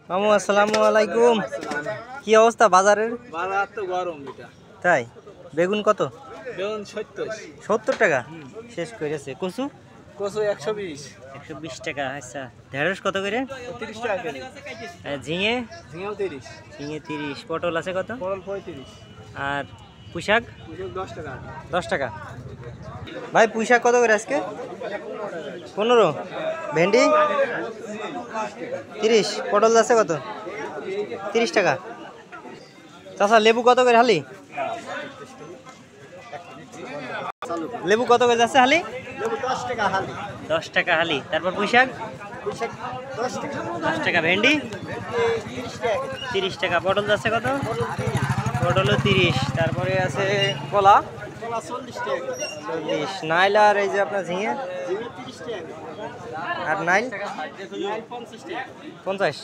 মামু আসসালামু আলাইকুম। কি অবস্থা বাজারের? বাজার তো গরম এটা। তাই বেগুন কত? বেগুন 70 টাকা শেষ করেছে। কচু কচু 120 120 টাকা। আচ্ছা, ঢেঁড়স কত করে? 30 টাকা কেজি। ঝিঙে ঝিঙেও 30, ঝিঙে 30। পটল আছে কত? পটল 35, আর পুঁইশাক পুঁইশাক 10 টাকা। 10 টাকা। ভাই পুঁইশাক কত করে আজকে? 15। ভেন্ডি 30। পটল আছে কত? 30 টাকা। চাচা লেবু কত করে হালি? লেবু কত করে যাচ্ছে হালি? লেবু 10 টাকা হালি। 10 টাকা হালি। তারপর পুঁইশাক পুঁইশাক 10 টাকা। 10 টাকা। ভেন্ডি 30 টাকা। 30 টাকা। পটল যাচ্ছে কত? পটল 30, পটলও 30। তারপরে আছে কলা কলা 40 টাকা। 40। নাইল আর এই যে আপনার ঝিঙে ঝিঙে 30 টাকা। আর নাইল নাইল 50 টাকা। 50।